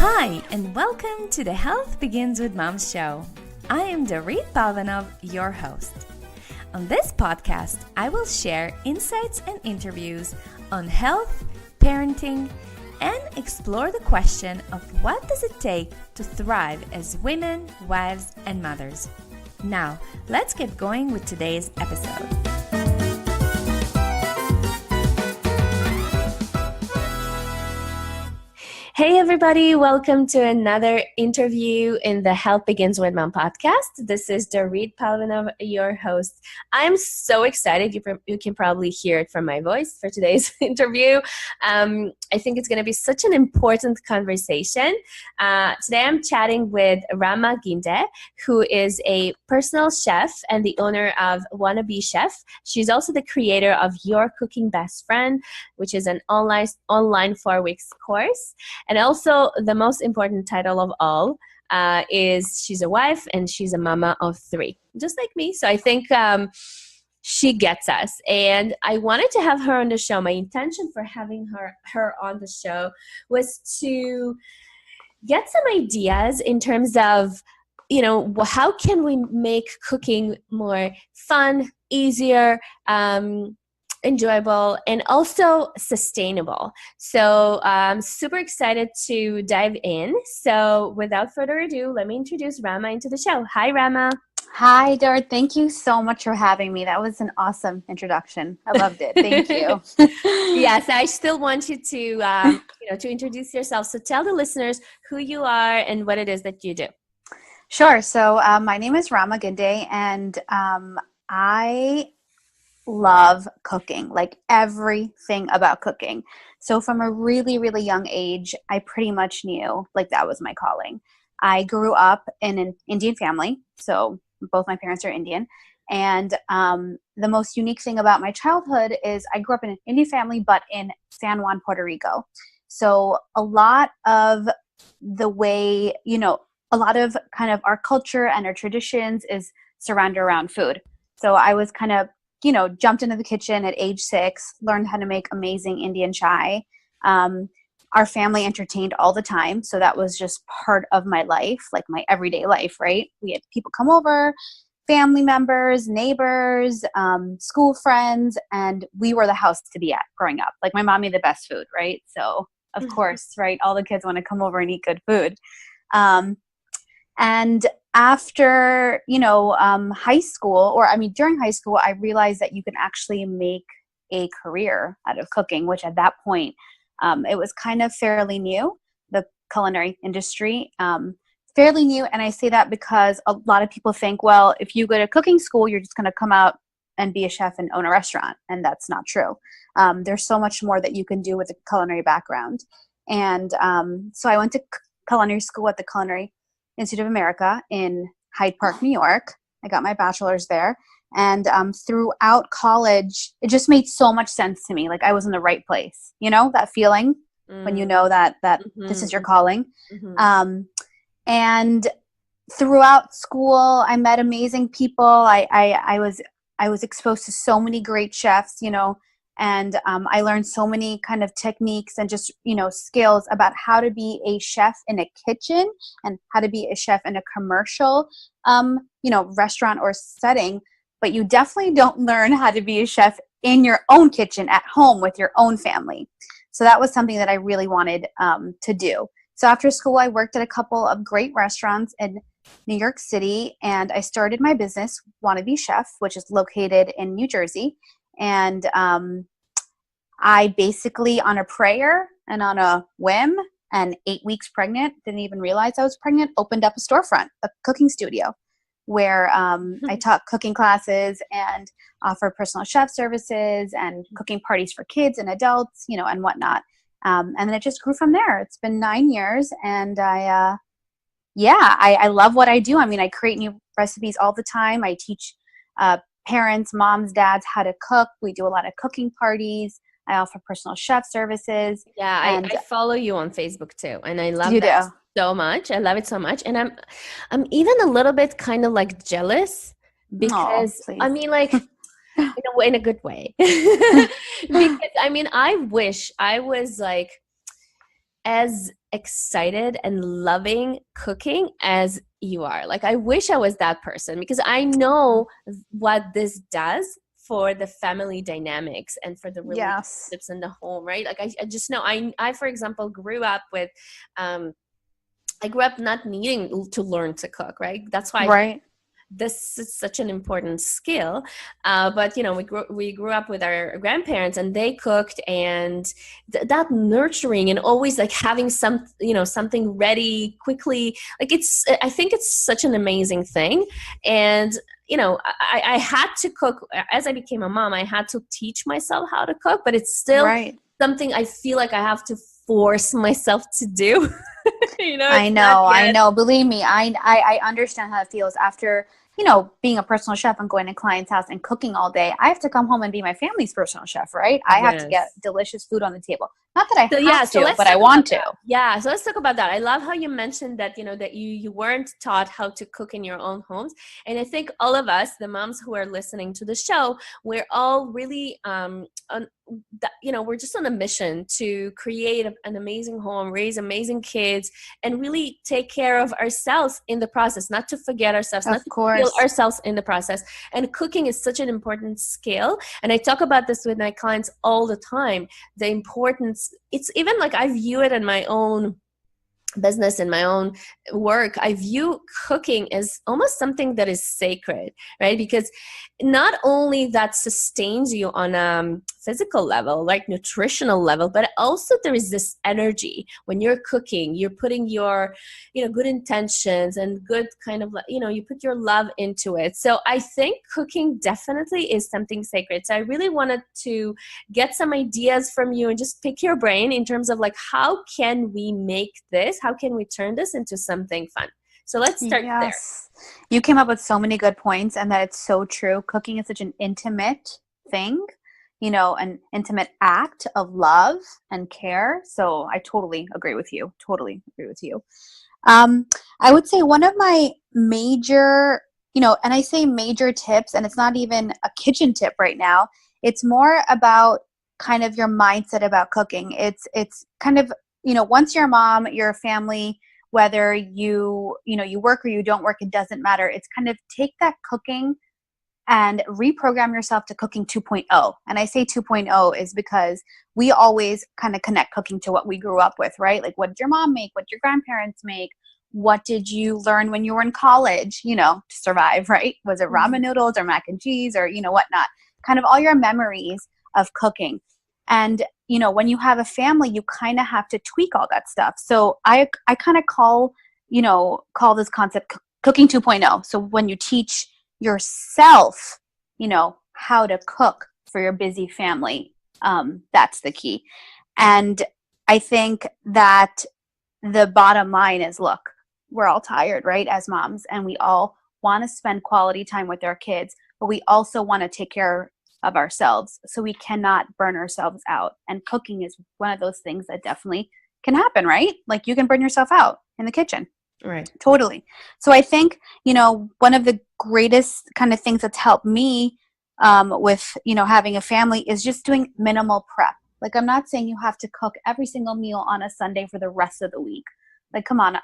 Hi, and welcome to the Health Begins with Mom show. I am Dorit Palvanov, your host. On this podcast, I will share insights and interviews on health, parenting, and explore the question of what does it take to thrive as women, wives, and mothers. Now, let's get going with today's episode. Hey everybody, welcome to another interview in the Health Begins with Mom podcast. This is Dorit Palvanov, your host. I'm so excited. You can probably hear it from my voice for today's interview. I think it's going to be such an important conversation. Today I'm chatting with Rama Ginde, who is a personal chef and the owner of Wannabe Chef. She's also the creator of Your Cooking Best Friend, which is an online 4 weeks course. And also, the most important title of all is she's a wife and she's a mama of 3, just like me. So I think she gets us. And I wanted to have her on the show. My intention for having her on the show was to get some ideas in terms of, how can we make cooking more fun, easier, enjoyable, and also sustainable. So I'm super excited to dive in. So without further ado, let me introduce Rama into the show. Hi, Rama. Hi, Dart. Thank you so much for having me. That was an awesome introduction. I loved it. Thank you. Yes, I still want you to, to introduce yourself. So tell the listeners who you are and what it is that you do. Sure. So my name is Rama Ginde, and I love cooking, like everything about cooking. So from a really, really young age, I pretty much knew like that was my calling. I grew up in an Indian family. So both my parents are Indian. And the most unique thing about my childhood is I grew up in an Indian family, but in San Juan, Puerto Rico. So a lot of the way, a lot of kind of our culture and our traditions is surrounded around food. So I was kind of jumped into the kitchen at age 6, learned how to make amazing Indian chai. Our family entertained all the time. So that was just part of my life, like my everyday life, right? We had people come over, family members, neighbors, school friends, and we were the house to be at growing up. Like my mom made the best food, right? So of course, right, all the kids want to come over and eat good food. And after, high school, during high school, I realized that you can actually make a career out of cooking, which at that point, it was kind of fairly new, the culinary industry, fairly new. And I say that because a lot of people think, well, if you go to cooking school, you're just going to come out and be a chef and own a restaurant. And that's not true. There's so much more that you can do with a culinary background. And so I went to culinary school at the Culinary Institute of America in Hyde Park, New York. I got my bachelor's there. And throughout college, it just made so much sense to me. Like I was in the right place, that feeling when you know that this is your calling. And throughout school, I met amazing people. I was exposed to so many great chefs, and I learned so many kind of techniques and just, skills about how to be a chef in a kitchen and how to be a chef in a commercial, restaurant or setting. But you definitely don't learn how to be a chef in your own kitchen at home with your own family. So that was something that I really wanted to do. So after school, I worked at a couple of great restaurants in New York City, and I started my business, Wannabe Chef, which is located in New Jersey. And I basically, on a prayer and on a whim, and 8 weeks pregnant, didn't even realize I was pregnant, opened up a storefront, a cooking studio, where I taught cooking classes and offered personal chef services and cooking parties for kids and adults, and whatnot. And then it just grew from there. It's been 9 years, and I love what I do. I create new recipes all the time. I teach parents, moms, dads how to cook. We do a lot of cooking parties. I offer personal chef services. Yeah, I follow you on Facebook too, and I love that so much. I love it so much, and I'm even a little bit kind of like jealous because in a good way. Because I wish I was like as excited and loving cooking as you are. Like, I wish I was that person, because I know what this does for the family dynamics and for the Yes. relationships in the home, right? Like, I just know, I for example grew up with I grew up not needing to learn to cook, right? That's why Right. this is such an important skill. But we grew up with our grandparents, and they cooked, and that nurturing and always like having something ready quickly. Like, I think it's such an amazing thing. And I had to cook as I became a mom. I had to teach myself how to cook, but it's still Right. something I feel like I have to force myself to do. I It's not know, I yet. know. Believe me, I understand how it feels after, being a personal chef and going to client's house and cooking all day. I have to come home and be my family's personal chef, right? I have to get Yes. delicious food on the table. Not that I So yeah, have so to, let's but I talk about want to. that. Yeah, so let's talk about that. I love how you mentioned that, that you weren't taught how to cook in your own homes. And I think all of us, the moms who are listening to the show, we're all really we're just on a mission to create an amazing home, raise amazing kids, and really take care of ourselves in the process, not to forget ourselves, not Of to kill course. ourselves in the process. And cooking is such an important skill. And I talk about this with my clients all the time, the importance. It's even like I view it in my own business, in my own work. I view cooking as almost something that is sacred, right? Because not only that sustains you on a physical level, like nutritional level, but also there is this energy when you're cooking. You're putting your good intentions and good kind of you put your love into it. So I think cooking definitely is something sacred. So I really wanted to get some ideas from you and just pick your brain in terms of like, how can we make this, how can we turn this into something fun? So let's start there. Yes. You came up with so many good points, and that it's so true. Cooking is such an intimate thing, an intimate act of love and care. So I totally agree with you. Totally agree with you. Um, I would say one of my major, and I say major tips, and it's not even a kitchen tip right now. It's more about kind of your mindset about cooking. It's kind of, once you're a mom, you're a family, whether you work or you don't work, it doesn't matter. It's kind of take that cooking and reprogram yourself to cooking 2.0. And I say 2.0 is because we always kind of connect cooking to what we grew up with, right? Like, what did your mom make? What did your grandparents make? What did you learn when you were in college, to survive, right? Was it ramen noodles or mac and cheese or, whatnot? Kind of all your memories of cooking. And, when you have a family, you kind of have to tweak all that stuff. So I kind of call this concept cooking 2.0. So when you teach yourself, how to cook for your busy family, that's the key. And I think that the bottom line is, look, we're all tired, right, as moms, and we all want to spend quality time with our kids, but we also want to take care of ourselves, so we cannot burn ourselves out. And cooking is one of those things that definitely can happen, right? Like, you can burn yourself out in the kitchen. Right. Totally. So I think, one of the greatest kind of things that's helped me with, having a family is just doing minimal prep. Like, I'm not saying you have to cook every single meal on a Sunday for the rest of the week. Like, come on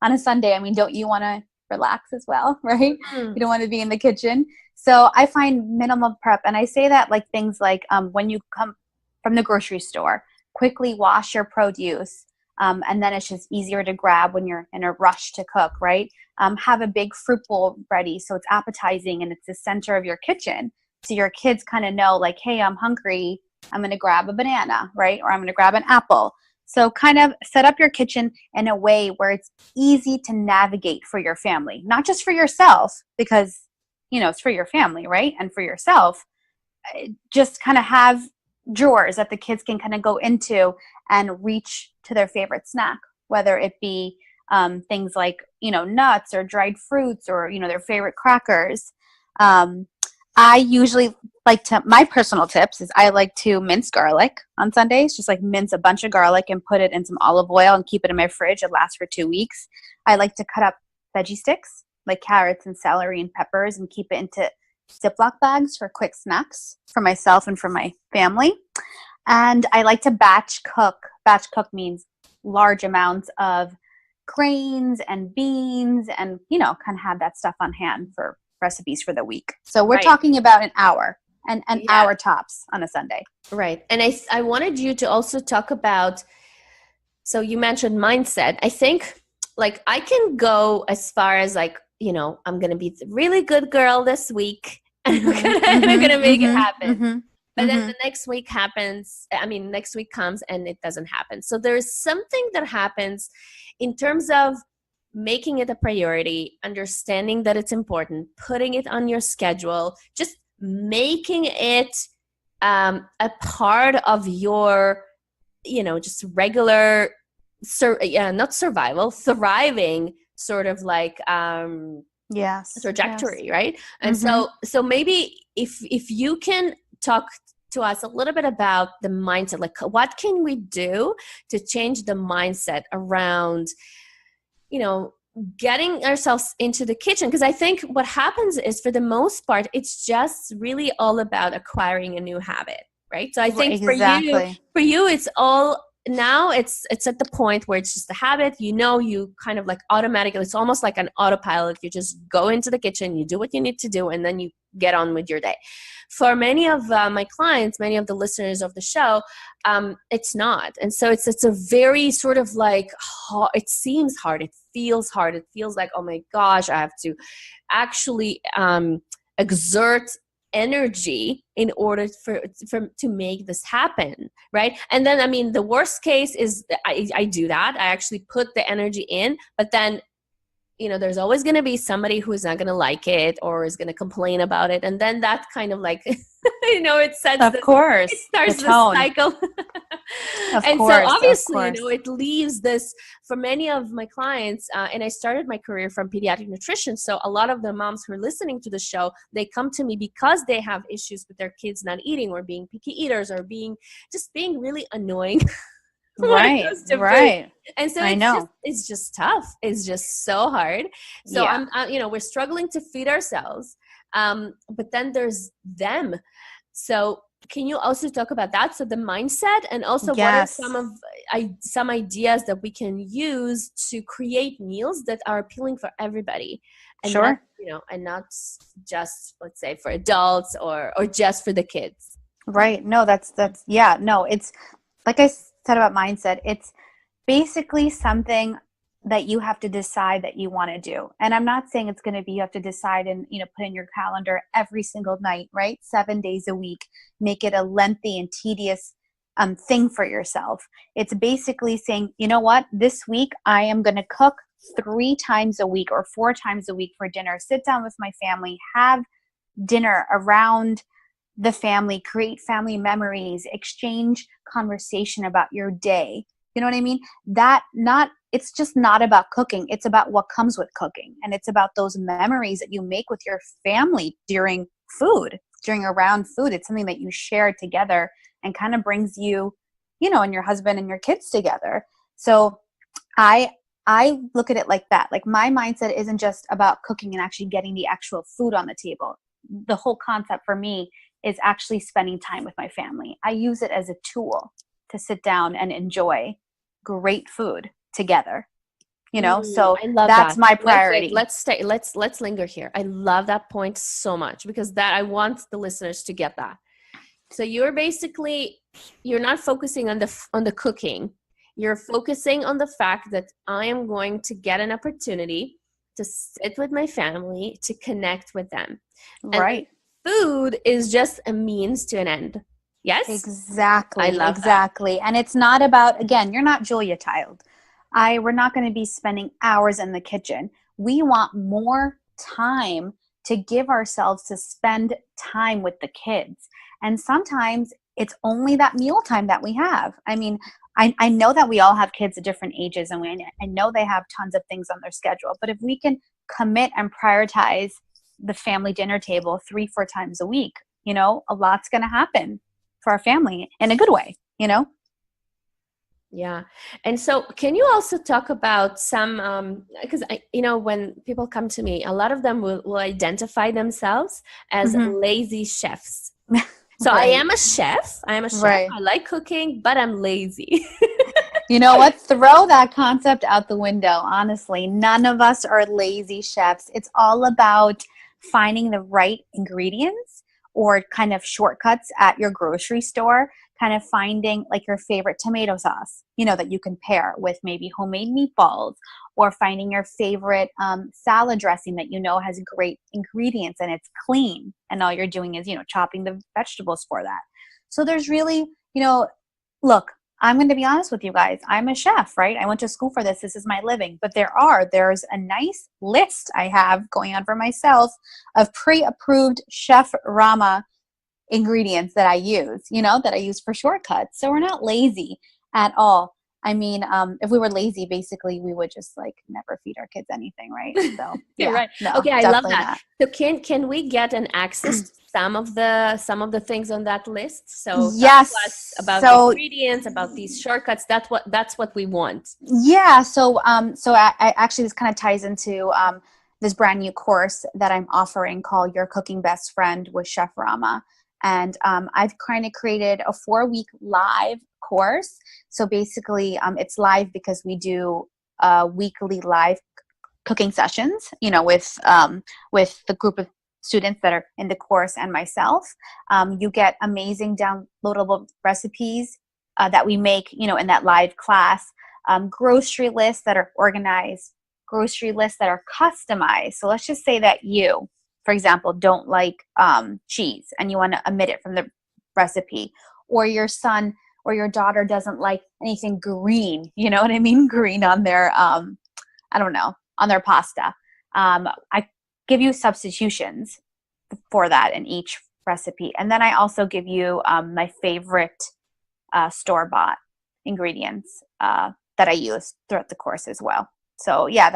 a Sunday, I mean, don't you want to relax as well, right? You don't want to be in the kitchen. So I find minimal prep. And I say that like things like when you come from the grocery store, quickly wash your produce. And then it's just easier to grab when you're in a rush to cook, right? Have a big fruit bowl ready so it's appetizing and it's the center of your kitchen. So your kids kind of know, like, hey, I'm hungry. I'm going to grab a banana, right? Or I'm going to grab an apple. So kind of set up your kitchen in a way where it's easy to navigate for your family, not just for yourself, because, it's for your family, right? And for yourself, just kind of have drawers that the kids can kind of go into and reach to their favorite snack, whether it be things like, nuts or dried fruits or, their favorite crackers. I usually my personal tips is I like to mince garlic on Sundays, just like mince a bunch of garlic and put it in some olive oil and keep it in my fridge. It lasts for 2 weeks. I like to cut up veggie sticks like carrots and celery and peppers and keep it into Ziploc bags for quick snacks for myself and for my family. And I like to batch cook. Batch cook means large amounts of grains and beans and, kind of have that stuff on hand for recipes for the week. So we're talking about an hour and an hour tops on a Sunday. Right. And I wanted you to also talk about, so you mentioned mindset. I think like I can go as far as like, I'm going to be the really good girl this week and I'm going to make it happen. But then the next week next week comes and it doesn't happen. So there's something that happens in terms of making it a priority, understanding that it's important, putting it on your schedule, just making it a part of your, just regular, not survival, thriving sort of like trajectory, right? And so maybe if you can talk to us a little bit about the mindset, like what can we do to change the mindset around, getting ourselves into the kitchen? Because I think what happens is for the most part, it's just really all about acquiring a new habit, right? So I think for you, it's all now it's at the point where it's just a habit, you kind of like automatically, it's almost like an autopilot. You just go into the kitchen, you do what you need to do, and then you get on with your day. For many of my clients, many of the listeners of the show, it's not. And so it's a very sort of like, it seems hard. It feels hard. It feels like, oh my gosh, I have to actually exert energy in order to make this happen, right? And then, the worst case is I do that. I actually put the energy in, but then there's always going to be somebody who's not going to like it or is going to complain about it. And then that kind of like, it sets it starts the cycle. So obviously, it leaves this for many of my clients. And I started my career from pediatric nutrition. So a lot of the moms who are listening to the show, they come to me because they have issues with their kids not eating or being picky eaters or being really annoying. Right. And so it's just tough. It's just so hard. So we're struggling to feed ourselves. But then there's them. So can you also talk about that? So the mindset, and also what are some ideas that we can use to create meals that are appealing for everybody, and not, and not just, let's say, for adults or just for the kids. Right. No, that's it's like I said about mindset, it's basically something that you have to decide that you want to do. And I'm not saying it's going to be, you have to decide and, put in your calendar every single night, right? 7 days a week, make it a lengthy and tedious thing for yourself. It's basically saying, you know what, this week I am going to cook 3 times a week or 4 times a week for dinner, sit down with my family, have dinner around the family, create family memories, exchange conversation about your day. You know what I mean? It's just not about cooking. It's about what comes with cooking. And it's about those memories that you make with your family during around food. It's something that you share together and kind of brings you, and your husband and your kids together. So I look at it like that. Like my mindset isn't just about cooking and actually getting the actual food on the table. The whole concept for me is actually spending time with my family. I use it as a tool to sit down and enjoy great food together. So that's my priority. Let's linger here. I love that point so much, because I want the listeners to get that. So you're not focusing on the cooking. You're focusing on the fact that I am going to get an opportunity to sit with my family, to connect with them. Right. And food is just a means to an end. Yes? Exactly. I love exactly. That. And it's not about, again, you're not Julia Child. We're not going to be spending hours in the kitchen. We want more time to give ourselves to spend time with the kids. And sometimes it's only that meal time that we have. I mean, I know that we all have kids at different ages, and I know they have tons of things on their schedule. But if we can commit and prioritize the family dinner table 3-4 times a week, a lot's going to happen for our family in a good way, Yeah. And so can you also talk about some, because when people come to me, a lot of them will identify themselves as lazy chefs. So right. I am a chef. Right. I like cooking, but I'm lazy. You know what? Throw that concept out the window. Honestly, none of us are lazy chefs. It's all about finding the right ingredients or kind of shortcuts at your grocery store, kind of finding like your favorite tomato sauce, that you can pair with maybe homemade meatballs, or finding your favorite salad dressing that has great ingredients and it's clean. And all you're doing is, chopping the vegetables for that. So there's really, look, I'm going to be honest with you guys. I'm a chef, right? I went to school for this. This is my living. But there's a nice list I have going on for myself of pre-approved Chef Rama ingredients that I use, that I use for shortcuts. So we're not lazy at all. I mean, if we were lazy, basically we would just like never feed our kids anything, right? So yeah, You're right. no, Okay, I love that. not. So can we get an access to some of the things on that list? So Yes. talk to us about the ingredients, about these shortcuts. That's what we want. Yeah. So I actually, this kind of ties into this brand new course that I'm offering called Your Cooking Best Friend with Chef Rama. And I've kind of created a 4-week live course. So basically, it's live because we do weekly live cooking sessions, with the group of students that are in the course and myself. You get amazing downloadable recipes that we make, in that live class. Grocery lists that are organized, grocery lists that are customized. So let's just say that you, for example, don't like cheese and you want to omit it from the recipe, or your son or your daughter doesn't like anything green, you know what I mean? Green on their, on their pasta. I give you substitutions for that in each recipe. And then I also give you my favorite store-bought ingredients that I use throughout the course as well. So yeah,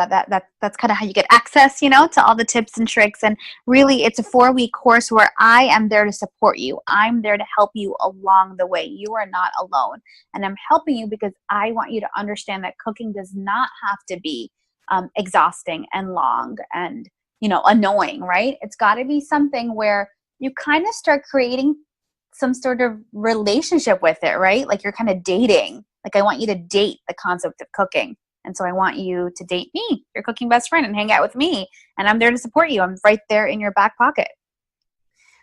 that's kind of how you get access, to all the tips and tricks. And really, it's a 4-week course where I am there to support you. I'm there to help you along the way. You are not alone. And I'm helping you because I want you to understand that cooking does not have to be exhausting and long and, annoying, right? It's got to be something where you kind of start creating some sort of relationship with it, right? Like you're kind of dating. Like I want you to date the concept of cooking. And so I want you to date me, your cooking best friend, and hang out with me. And I'm there to support you. I'm right there in your back pocket.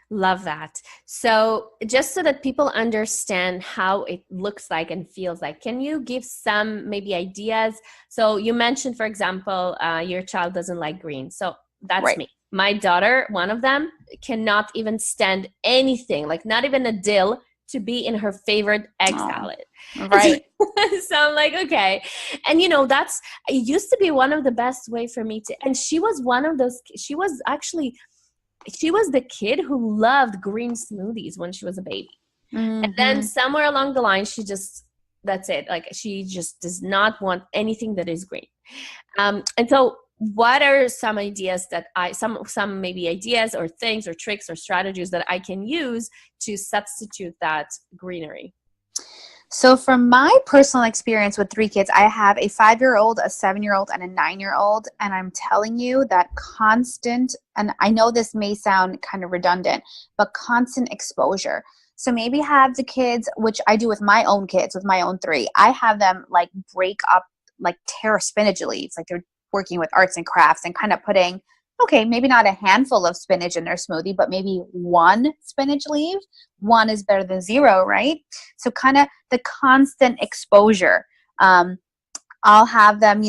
Love that. So just so that people understand how it looks like and feels like, can you give some maybe ideas? So you mentioned, for example, your child doesn't like green. So that's right. Me. My daughter, one of them, cannot even stand anything, like not even a dill, to be in her favorite egg salad. Right. So I'm like, okay. And it used to be one of the best way for me to, and she was one of those, she was the kid who loved green smoothies when she was a baby. Mm-hmm. And then somewhere along the line, that's it. Like she just does not want anything that is green. And so what are some ideas that some maybe ideas or things or tricks or strategies that I can use to substitute that greenery? So from my personal experience with 3 kids, I have a 5-year-old, a 7-year-old, and a 9-year-old. And I'm telling you that constant, and I know this may sound kind of redundant, but constant exposure. So maybe have the kids, which I do with my own kids, with my own 3, I have them like break up, like tear spinach leaves, like they're working with arts and crafts and kind of putting, okay, maybe not a handful of spinach in their smoothie, but maybe 1 spinach leaf. 1 is better than 0, right? So kind of the constant exposure. I'll have them,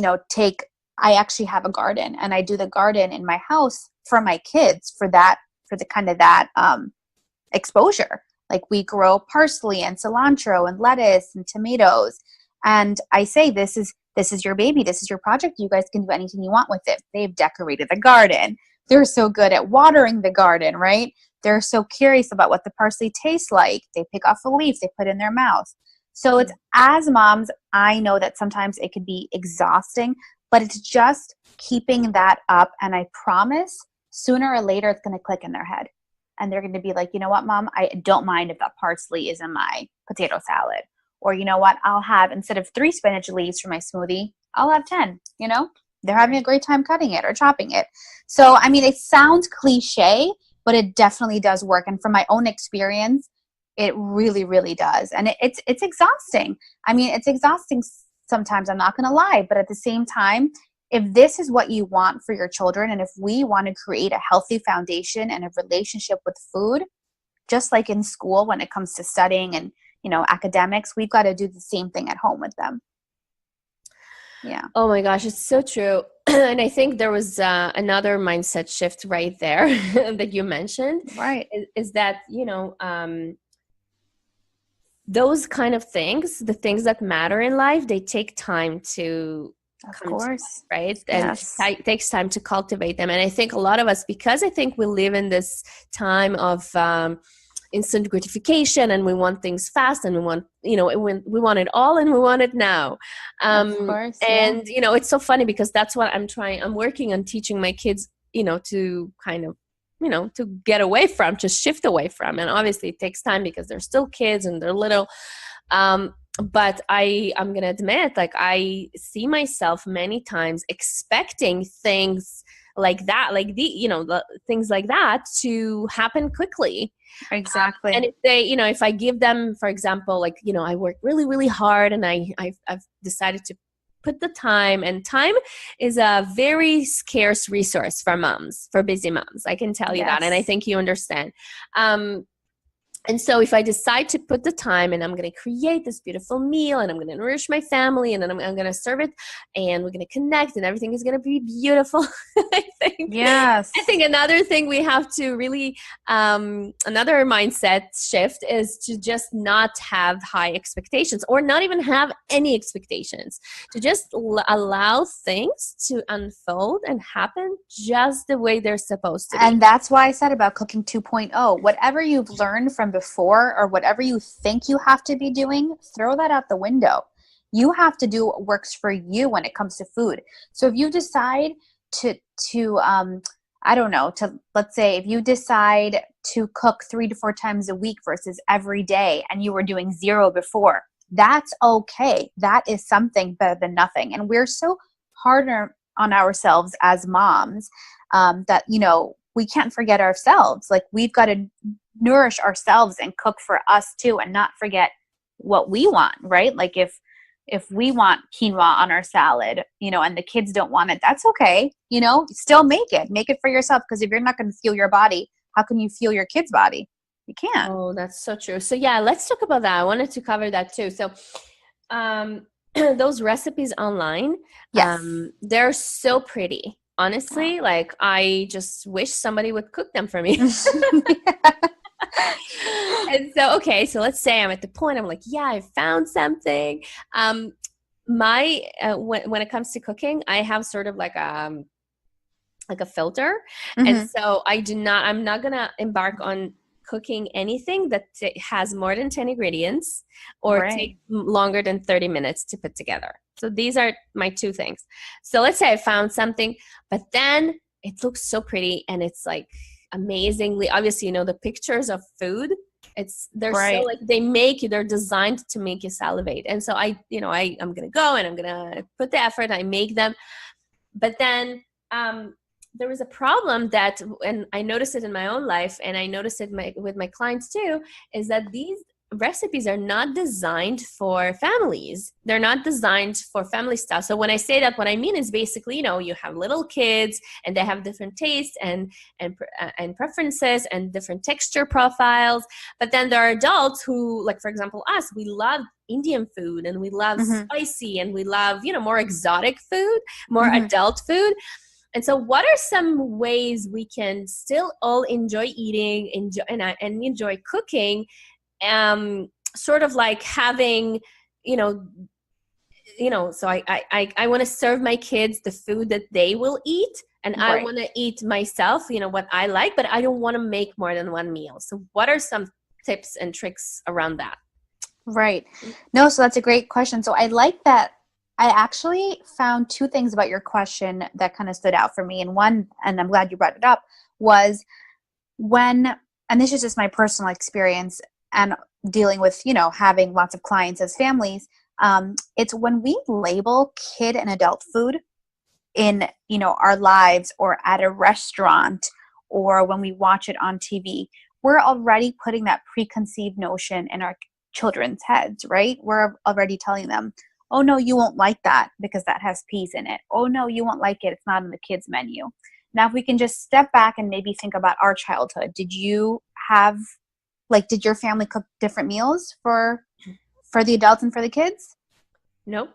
I actually have a garden and I do the garden in my house for my kids for the kind of that exposure. Like we grow parsley and cilantro and lettuce and tomatoes. And I say, this is your baby. This is your project. You guys can do anything you want with it. They've decorated the garden. They're so good at watering the garden, right? They're so curious about what the parsley tastes like. They pick off a leaf, they put in their mouth. So it's, as moms, I know that sometimes it can be exhausting, but it's just keeping that up. And I promise sooner or later it's going to click in their head. And they're going to be like, you know what, Mom, I don't mind if that parsley is in my potato salad. Or you know what, I'll have, instead of 3 spinach leaves for my smoothie, I'll have 10, They're having a great time cutting it or chopping it. So, I mean, it sounds cliche, but it definitely does work. And from my own experience, it really, really does. And it's exhausting. I mean, it's exhausting sometimes, I'm not going to lie. But at the same time, if this is what you want for your children, and if we want to create a healthy foundation and a relationship with food, just like in school when it comes to studying and, academics, we've got to do the same thing at home with them. Yeah. Oh my gosh, it's so true. And I think there was another mindset shift right there that you mentioned. Right. Is that, those kind of things, the things that matter in life, they take time to Of come to course. life, right? And Yes. it takes time to cultivate them. And I think a lot of us, because I think we live in this time of instant gratification, and we want things fast, and we want, we want it all, and we want it now. Of course. And, it's so funny because that's what I'm working on teaching my kids, to kind of, to get away from, just shift away from. And obviously it takes time because they're still kids and they're little. But I'm going to admit, like, I see myself many times expecting things like that, like the things like that to happen quickly. Exactly. And if they, if I give them, for example, like, I work really, really hard, and I've decided to put the time, and time is a very scarce resource for moms, for busy moms. I can tell you that. And I think you understand. And so if I decide to put the time, and I'm going to create this beautiful meal, and I'm going to nourish my family, and then I'm going to serve it, and we're going to connect, and everything is going to be beautiful. I think another thing we have to really, another mindset shift is to just not have high expectations, or not even have any expectations, to just allow things to unfold and happen just the way they're supposed to be. And that's why I said about cooking 2.0, whatever you've learned from before, or whatever you think you have to be doing, throw that out the window. You have to do what works for you when it comes to food. So if you decide to I don't know, let's say if you decide to cook 3 to 4 times a week versus every day, and you were doing 0 before, that's okay. That is something better than nothing. And we're so hard on ourselves as moms that, we can't forget ourselves. Like, we've got to nourish ourselves and cook for us too, and not forget what we want, right? Like, if we want quinoa on our salad, and the kids don't want it, that's okay. Still make it for yourself. Because if you're not going to feel your body, how can you feel your kid's body? You can't. Oh, that's so true. So yeah, let's talk about that. I wanted to cover that too. So, those recipes online, they're so pretty. Honestly, like, I just wish somebody would cook them for me. And so, okay, so let's say I'm at the point, I'm like, yeah, I found something. When it comes to cooking, I have sort of like a filter. Mm-hmm. And so I'm not going to embark on cooking anything that has more than 10 ingredients, or take longer than 30 minutes to put together. So these are my 2 things. So let's say I found something, but then it looks so pretty, and it's like amazingly, obviously, the pictures of food, they're so like, they're designed to make you salivate. And so I'm going to go, and I'm going to put the effort, I make them. But then, there was a problem that, and I noticed it in my own life, and I noticed it with my clients too, is that these recipes are not designed for families. They're not designed for family style. So when I say that, what I mean is basically, you have little kids, and they have different tastes and preferences, and different texture profiles. But then there are adults who, like, for example, us, we love Indian food, and we love spicy, and we love, more exotic food, more adult food. And so what are some ways we can still all enjoy eating, and enjoy cooking, sort of like having, so I want to serve my kids the food that they will eat, and I want to eat myself, what I like, but I don't want to make more than 1 meal. So what are some tips and tricks around that? Right. No, so that's a great question. So I like that. I actually found 2 things about your question that kind of stood out for me. And one, and I'm glad you brought it up, was and this is just my personal experience and dealing with, having lots of clients as families. It's when we label kid and adult food in, our lives, or at a restaurant, or when we watch it on TV, we're already putting that preconceived notion in our children's heads, right? We're already telling them, Oh no, you won't like that because that has peas in it. Oh no, you won't like it. It's not in the kids menu. Now, if we can just step back and maybe think about our childhood, did you have, like, did your family cook different meals for the adults and for the kids? Nope.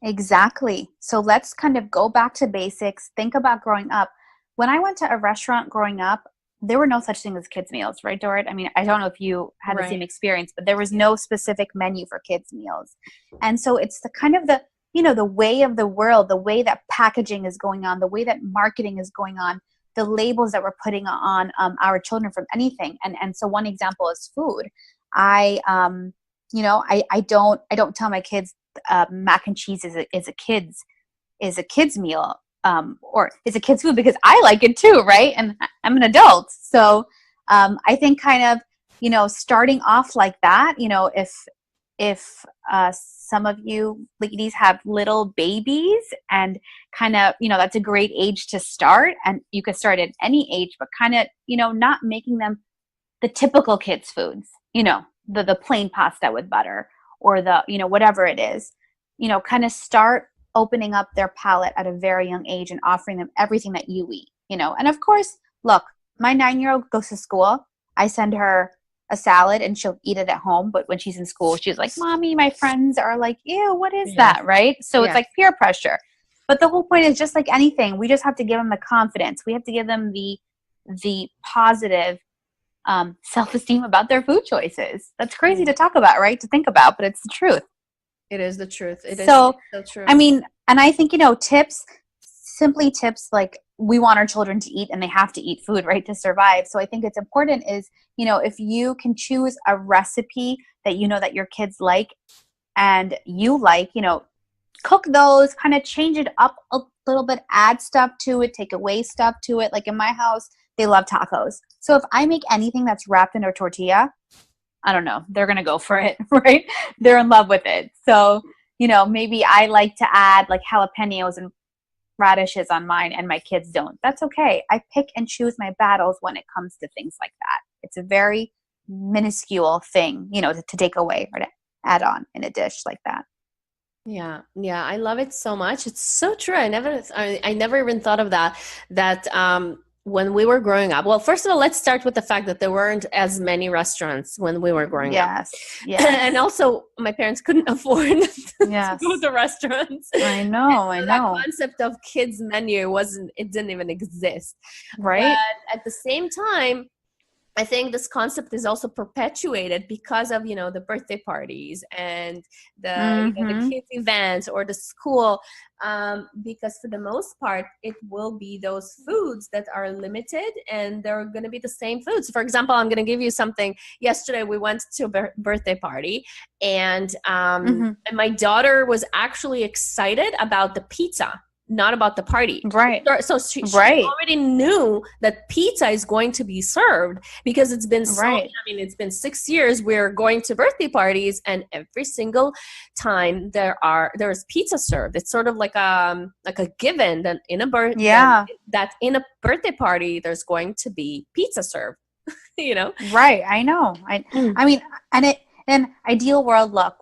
Exactly. So let's kind of go back to basics. Think about growing up. When I went to a restaurant growing up, there were no such thing as kids meals, right, Dorit? I mean, I don't know if you had the same experience, but there was no specific menu for kids meals. And so it's the kind of the, the way of the world, the way that packaging is going on, the way that marketing is going on, the labels that we're putting on our children from anything. And so one example is food. I don't tell my kids mac and cheese is a kid's meal, or is a kid's food, because I like it too, right? And I'm an adult. So I think kind of, starting off like that, if some of you ladies have little babies, and kind of, that's a great age to start, and you could start at any age, but kind of, not making them the typical kids foods, the plain pasta with butter, or the, whatever it is, kind of start opening up their palate at a very young age and offering them everything that you eat, and of course, look, my 9-year-old goes to school. I send her a salad and she'll eat it at home, but when she's in school, she's like, Mommy, my friends are like, ew, what is that? Right? So it's like peer pressure. But the whole point is, just like anything, we just have to give them the confidence. We have to give them the positive self-esteem about their food choices. That's crazy to talk about, right? To think about, but it's the truth. It is the truth. It is so true. I mean, and I think, tips like, we want our children to eat, and they have to eat food, right, to survive. So I think it's important is, if you can choose a recipe that that your kids like, and you like, cook those, kind of change it up a little bit, add stuff to it, take away stuff to it. Like in my house, they love tacos. So if I make anything that's wrapped in a tortilla, I don't know, they're going to go for it, right? They're in love with it. So, maybe I like to add like jalapenos and radishes on mine, and my kids don't. That's okay. I pick and choose my battles when it comes to things like that. It's a very minuscule thing, to take away or to add on in a dish like that. Yeah. I love it so much. It's so true. I never even thought of that when we were growing up. Well, first of all, let's start with the fact that there weren't as many restaurants when we were growing up. Yes. And also, my parents couldn't afford to go to restaurants. I know. That concept of kids menu it didn't even exist. Right. But at the same time, I think this concept is also perpetuated because of, the birthday parties and the kids events or the school, because for the most part, it will be those foods that are limited, and they're going to be the same foods. For example, I'm going to give you something. Yesterday, we went to a birthday party, and my daughter was actually excited about the pizza, not about the party. Right. So she already knew that pizza is going to be served, because it's been it's been 6 years we're going to birthday parties, and every single time there's pizza served. It's sort of like a given that in a birthday party there's going to be pizza served. Right. I know. I mean, and ideal world, look,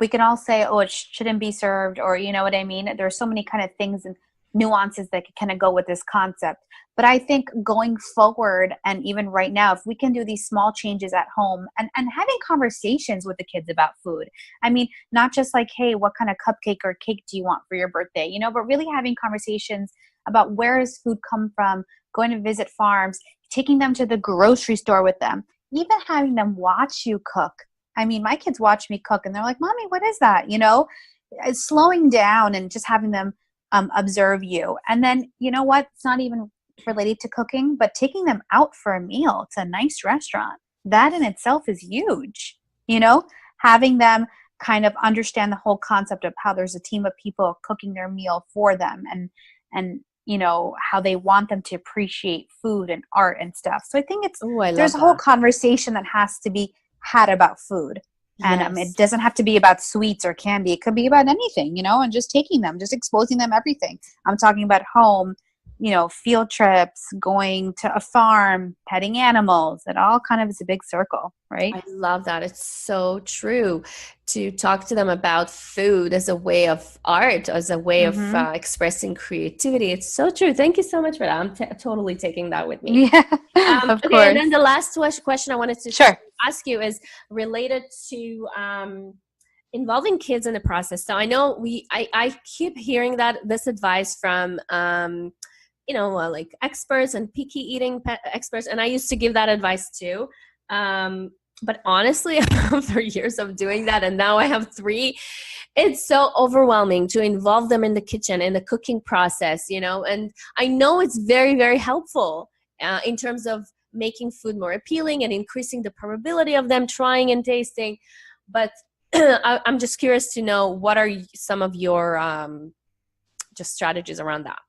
we can all say, oh, it shouldn't be served, or you know what I mean? There are so many kind of things and nuances that kind of go with this concept. But I think going forward, and even right now, if we can do these small changes at home and having conversations with the kids about food. I mean, not just like, hey, what kind of cupcake or cake do you want for your birthday? But really having conversations about where does food come from, going to visit farms, taking them to the grocery store with them, even having them watch you cook. I mean, my kids watch me cook and they're like, Mommy, what is that? Slowing down and just having them observe you. And then, you know what? It's not even related to cooking, but taking them out for a meal to a nice restaurant. That in itself is huge. Having them kind of understand the whole concept of how there's a team of people cooking their meal for them, and how they want them to appreciate food and art and stuff. So I think there's a whole conversation that has to be had about food. And it doesn't have to be about sweets or candy. It could be about anything, and just taking them, just exposing them everything. I'm talking about home, field trips, going to a farm, petting animals. It all kind of is a big circle, right? I love that. It's so true to talk to them about food as a way of art, as a way of Mm-hmm. expressing creativity. It's so true. Thank you so much for that. I'm totally taking that with me. Yeah, of Okay, and then course. the last question I wanted to Sure. ask you is related to involving kids in the process. So I know I keep hearing that this advice from like experts and picky eating experts, and I used to give that advice too. But honestly, after years of doing that, and now I have three, it's so overwhelming to involve them in the kitchen, in the cooking process, and I know it's very, very helpful in terms of making food more appealing and increasing the probability of them trying and tasting. But I'm just curious to know, what are some of your just strategies around that?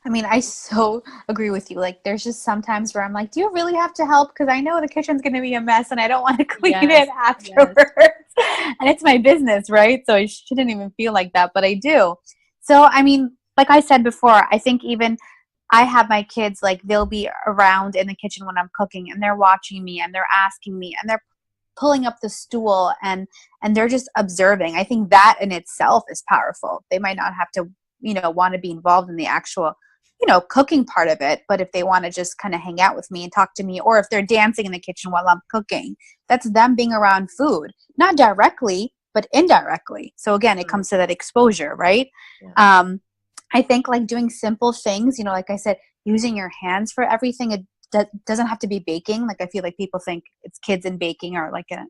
I mean, I so agree with you. Like, there's just sometimes where I'm like, do you really have to help? Because I know the kitchen's going to be a mess and I don't want to clean Yes, it yes. afterwards. And it's my business, right? So I shouldn't even feel like that, but I do. So, I mean, like I said before, I think even I have my kids, like, they'll be around in the kitchen when I'm cooking and they're watching me and they're asking me and they're pulling up the stool and they're just observing. I think that in itself is powerful. They might not have to, want to be involved in the actual cooking part of it. But if they want to just kind of hang out with me and talk to me, or if they're dancing in the kitchen while I'm cooking, that's them being around food, not directly, but indirectly. So again, it comes to that exposure, right? Yeah. I think like doing simple things, like I said, using your hands for everything. It doesn't have to be baking. Like, I feel like people think it's kids and baking are like a,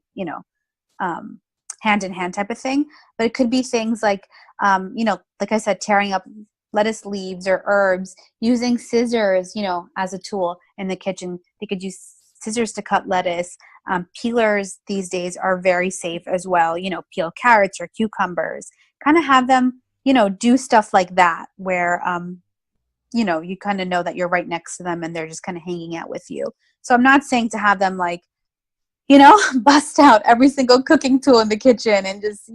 hand in hand type of thing, but it could be things like, like I said, tearing up lettuce leaves or herbs, using scissors, as a tool in the kitchen. They could use scissors to cut lettuce. Peelers these days are very safe as well. Peel carrots or cucumbers. Kind of have them, do stuff like that where, you kind of know that you're right next to them and they're just kind of hanging out with you. So I'm not saying to have them like, bust out every single cooking tool in the kitchen and just,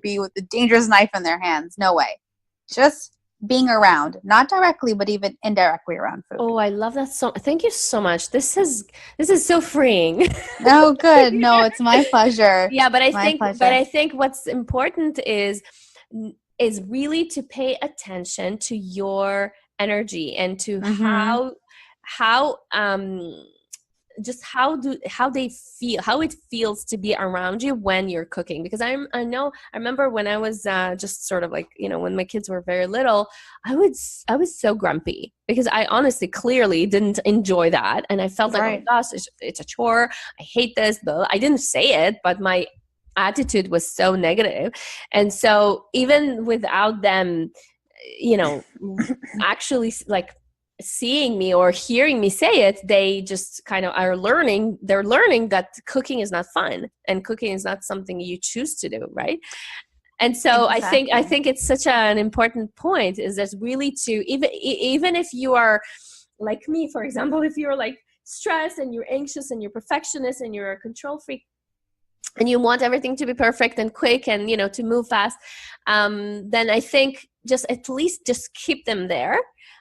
be with the dangerous knife in their hands. No way. Just being around, not directly, but even indirectly around food. Oh, I love that so. Thank you so much. This is so freeing. Oh, good. No, it's my pleasure. Yeah, but My I pleasure. think what's important is really to pay attention to your energy and to Mm-hmm. how just how they feel, how it feels to be around you when you're cooking. Because I remember when I was just sort of like, when my kids were very little, I was so grumpy because I honestly clearly didn't enjoy that, and I felt like, oh Right. gosh, it's a chore, I hate this, but I didn't say it, but my attitude was so negative. And so even without them, actually like seeing me or hearing me say it, they just kind of they're learning that cooking is not fun and cooking is not something you choose to do, right? And so I Exactly. think it's such an important point, is that really to even if you are like me, for example, if you're like stressed and you're anxious and you're perfectionist and you're a control freak and you want everything to be perfect and quick and to move fast, then I think just at least just keep them there,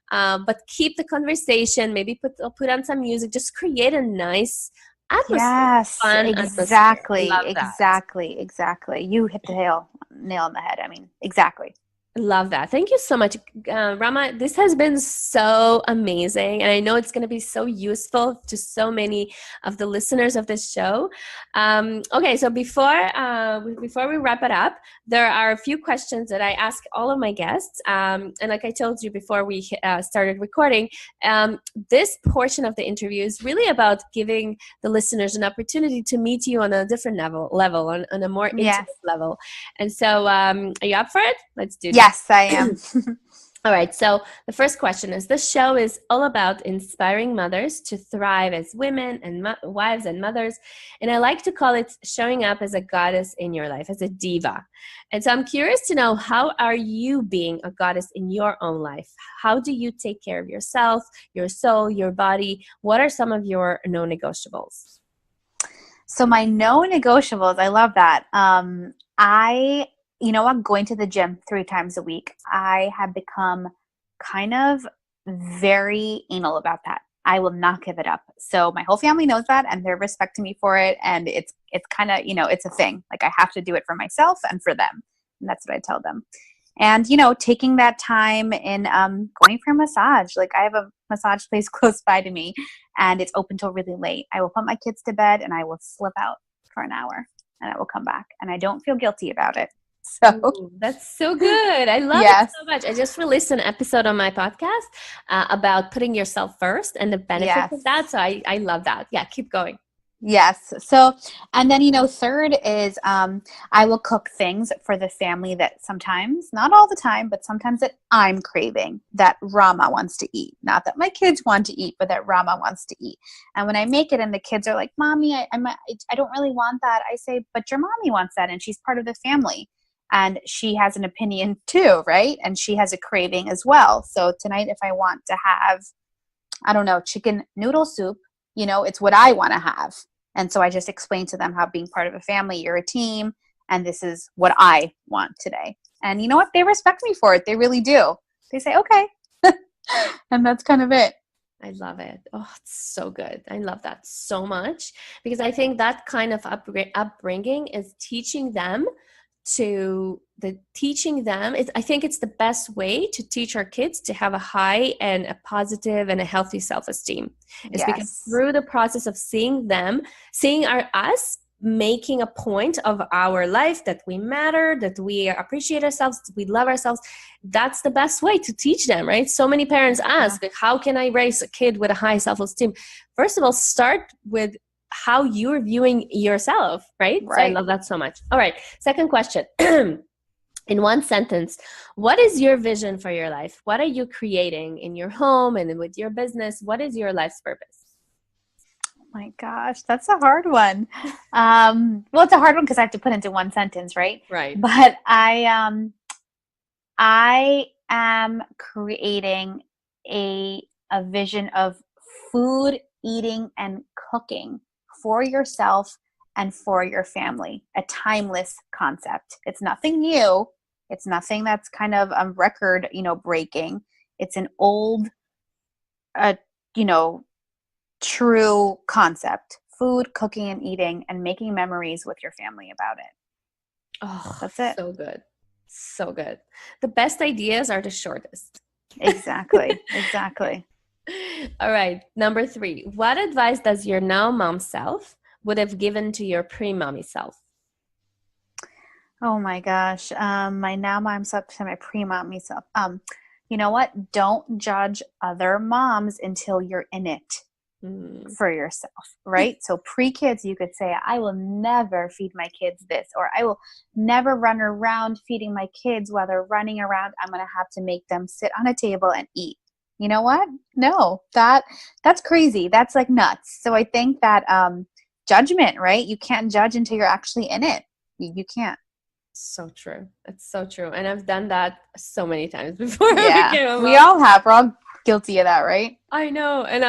but keep the conversation, maybe put on some music, just create a nice atmosphere, Yes, fun atmosphere. I exactly, love that. exactly, exactly. You hit the nail on the head. I mean, exactly. Love that. Thank you so much, Rama. This has been so amazing, and I know it's going to be so useful to so many of the listeners of this show. Okay, so before we wrap it up, there are a few questions that I ask all of my guests, and like I told you before we started recording, this portion of the interview is really about giving the listeners an opportunity to meet you on a different level, on a more intimate Yes. level. And so, are you up for it? Let's do this. Yes, I am. All right. So the first question is, this show is all about inspiring mothers to thrive as women and wives and mothers. And I like to call it showing up as a goddess in your life, as a diva. And so I'm curious to know, how are you being a goddess in your own life? How do you take care of yourself, your soul, your body? What are some of your non-negotiables? So my no-negotiables, I love that. I'm going to the gym 3 times a week. I have become kind of very anal about that. I will not give it up. So my whole family knows that, and they're respecting me for it. And it's kind of, it's a thing. Like, I have to do it for myself and for them. And that's what I tell them. And, taking that time in going for a massage. Like, I have a massage place close by to me, and it's open till really late. I will put my kids to bed, and I will slip out for an hour, and I will come back. And I don't feel guilty about it. So Ooh, that's so good. I love it so much. I just released an episode on my podcast about putting yourself first and the benefits of that. So I love that. Yeah, keep going. Yes. So, and then, third is I will cook things for the family that sometimes, not all the time, but sometimes that I'm craving, that Rama wants to eat. Not that my kids want to eat, but that Rama wants to eat. And when I make it and the kids are like, Mommy, I don't really want that. I say, but your mommy wants that, and she's part of the family. And she has an opinion too, right? And she has a craving as well. So tonight, if I want to have, I don't know, chicken noodle soup, it's what I want to have. And so I just explain to them how being part of a family, you're a team, and this is what I want today. And you know what? They respect me for it. They really do. They say, okay. And that's kind of it. I love it. Oh, it's so good. I love that so much, because I think that kind of upbringing is teaching them I think it's the best way to teach our kids to have a high and a positive and a healthy self-esteem. It's because through the process of seeing us making a point of our life, that we matter, that we appreciate ourselves, that we love ourselves, that's the best way to teach them, right? So many parents ask, like, how can I raise a kid with a high self-esteem? First of all, start with how you're viewing yourself, right? So I love that so much. All right. Second question. In one sentence, what is your vision for your life? What are you creating in your home and with your business? What is your life's purpose? Oh my gosh, that's a hard one. Well, it's a hard one because I have to put into one sentence, right? Right. But I am creating a vision of food, eating, and cooking for yourself and for your family. A timeless concept. It's nothing new. It's nothing that's kind of record, breaking. It's an old, true concept. Food, cooking, and eating, and making memories with your family about it. Oh, that's it. So good. So good. The best ideas are the shortest. Exactly. All right. Number 3. What advice does your now mom self would have given to your pre-mommy self? Oh my gosh. My now mom self to my pre-mommy self. You know what? Don't judge other moms until you're in it for yourself, right? So pre-kids, you could say, I will never feed my kids this, or I will never run around feeding my kids while they're running around. I'm going to have to make them sit on a table and eat. You know what? No, that's crazy. That's like nuts. So I think that judgment, right? You can't judge until you're actually in it. You can't. So true. It's so true. And I've done that so many times before. Yeah, we all have. We're all guilty of that, right? I know. And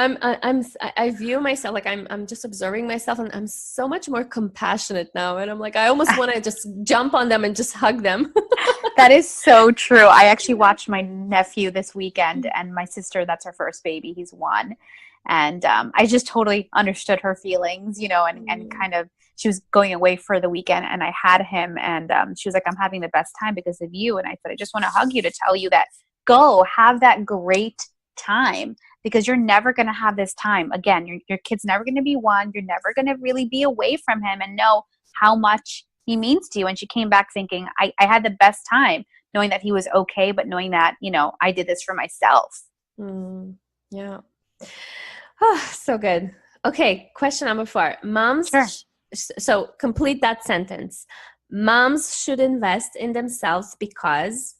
I view myself like I'm just observing myself, and I'm so much more compassionate now. And I'm like, I almost want to just jump on them and just hug them. That is so true. I actually watched my nephew this weekend, and my sister, that's her first baby. He's 1. And I just totally understood her feelings, and kind of, she was going away for the weekend, and I had him, and she was like, I'm having the best time because of you. And I said, I just want to hug you to tell you that go have that great time, because you're never going to have this time again. Your kid's never going to be 1. You're never going to really be away from him and know how much he means to you. And she came back thinking, I had the best time, knowing that he was okay, but knowing that, I did this for myself. Yeah. Oh, so good. Okay. Question number 4. Moms. Sure. So complete that sentence. Moms should invest in themselves because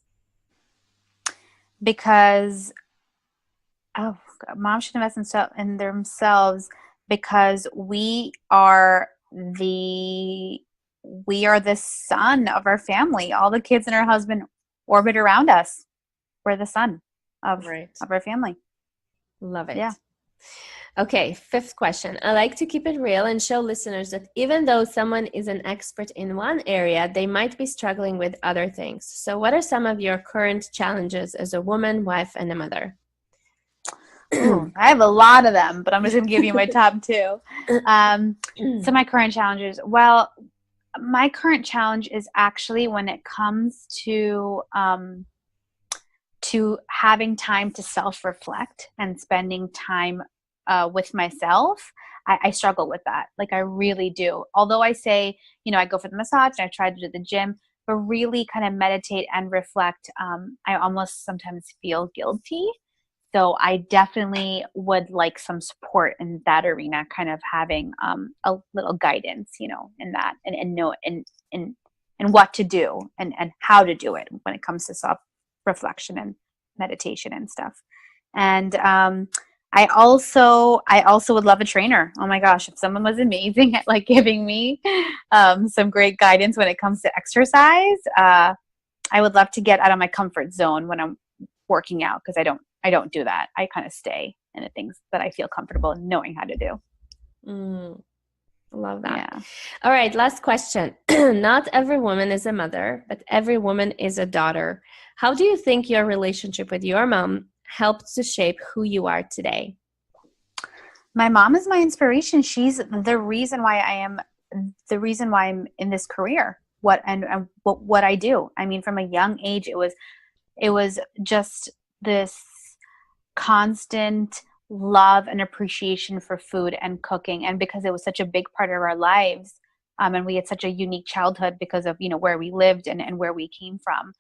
moms should invest in themselves because we are the sun of our family. All the kids and our husband orbit around us. We're the sun of our family. Love it. Yeah. Okay, 5th question. I like to keep it real and show listeners that even though someone is an expert in one area, they might be struggling with other things. So what are some of your current challenges as a woman, wife, and a mother? Ooh, I have a lot of them, but I'm just going to give you my top two. So my current challenges. Well, my current challenge is actually when it comes to having time to self-reflect and spending time with myself. I struggle with that. Like I really do. Although I say, I go for the massage and I try to do the gym, but really kind of meditate and reflect. I almost sometimes feel guilty. So I definitely would like some support in that arena, kind of having a little guidance, in that and know and what to do and how to do it when it comes to self reflection and meditation and stuff. And I also would love a trainer. Oh my gosh, if someone was amazing at like giving me some great guidance when it comes to exercise, I would love to get out of my comfort zone when I'm working out, because I don't do that. I kind of stay in the things that I feel comfortable in knowing how to do. Love that. Yeah. All right, last question. Not every woman is a mother, but every woman is a daughter. How do you think your relationship with your mom helped to shape who you are today? My mom is my inspiration. She's the reason why I'm in this career. What I do. I mean, from a young age, it was just this constant love and appreciation for food and cooking. And because it was such a big part of our lives, and we had such a unique childhood because of, where we lived and where we came from,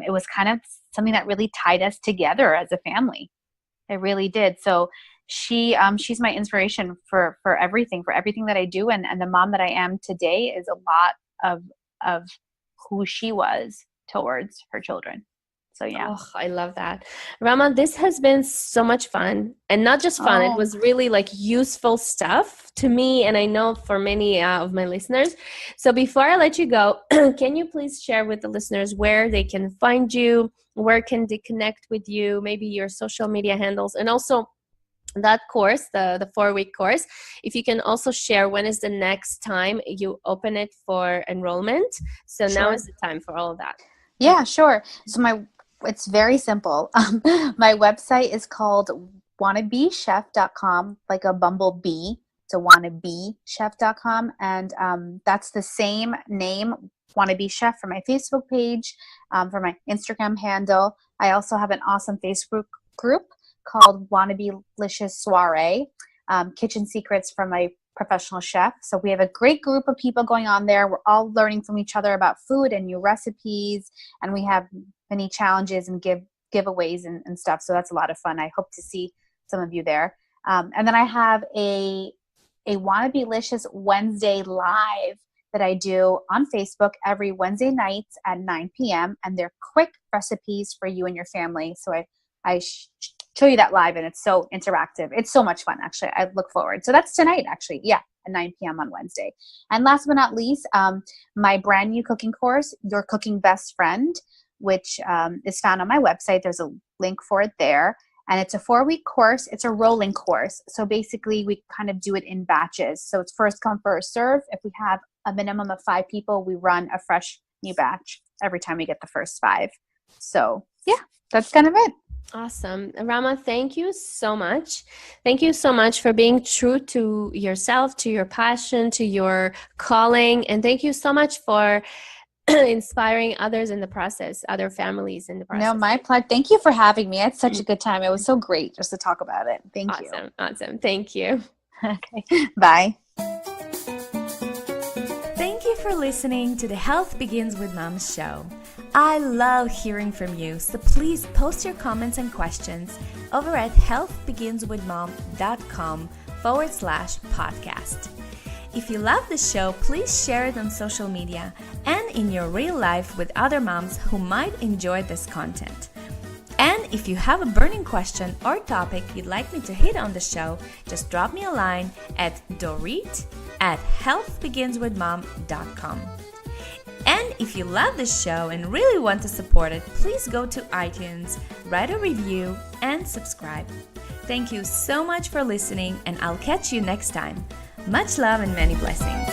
it was kind of something that really tied us together as a family. It really did. So she's my inspiration for everything that I do. And the mom that I am today is a lot of who she was towards her children. So yeah. Oh, I love that. Rama, this has been so much fun, and not just fun. It was really like useful stuff to me, and I know for many of my listeners. So before I let you go, can you please share with the listeners where they can find you, where can they connect with you, maybe your social media handles, and also that course, the 4-week course, if you can also share when is the next time you open it for enrollment. So Sure. Now is the time for all of that. Yeah, sure. So it's very simple. My website is called wannabechef.com, like a bumblebee. So wannabechef.com. And that's the same name, Wannabe Chef, for my Facebook page, for my Instagram handle. I also have an awesome Facebook group called Wannabelicious Soiree, Kitchen Secrets from my professional chef. So we have a great group of people going on there. We're all learning from each other about food and new recipes, and we have many challenges and giveaways and stuff. So that's a lot of fun. I hope to see some of you there. And then I have a Wannabelicious Wednesday live that I do on Facebook every Wednesday nights at 9 p.m. And they're quick recipes for you and your family. So I show you that live, and it's so interactive. It's so much fun, actually. I look forward. So that's tonight, actually. Yeah, at 9 p.m. on Wednesday. And last but not least, my brand new cooking course, Your Cooking Best Friend, which is found on my website. There's a link for it there. And it's a 4-week course. It's a rolling course. So basically, we kind of do it in batches. So it's first come, first serve. If we have a minimum of 5 people, we run a fresh new batch every time we get the first 5. So yeah, that's kind of it. Awesome. Rama, thank you so much. Thank you so much for being true to yourself, to your passion, to your calling. And thank you so much for inspiring others in the process, other families in the process. No, my pleasure. Thank you for having me. I had such a good time. It was so great just to talk about it. Thank you. Awesome. Thank you. Okay. Bye. Thank you for listening to the Health Begins with Mom show. I love hearing from you, so please post your comments and questions over at healthbeginswithmom.com/podcast. If you love the show, please share it on social media and in your real life with other moms who might enjoy this content. And if you have a burning question or topic you'd like me to hit on the show, just drop me a line at dorit@healthbeginswithmom.com. And if you love this show and really want to support it, please go to iTunes, write a review, and subscribe. Thank you so much for listening, and I'll catch you next time. Much love and many blessings.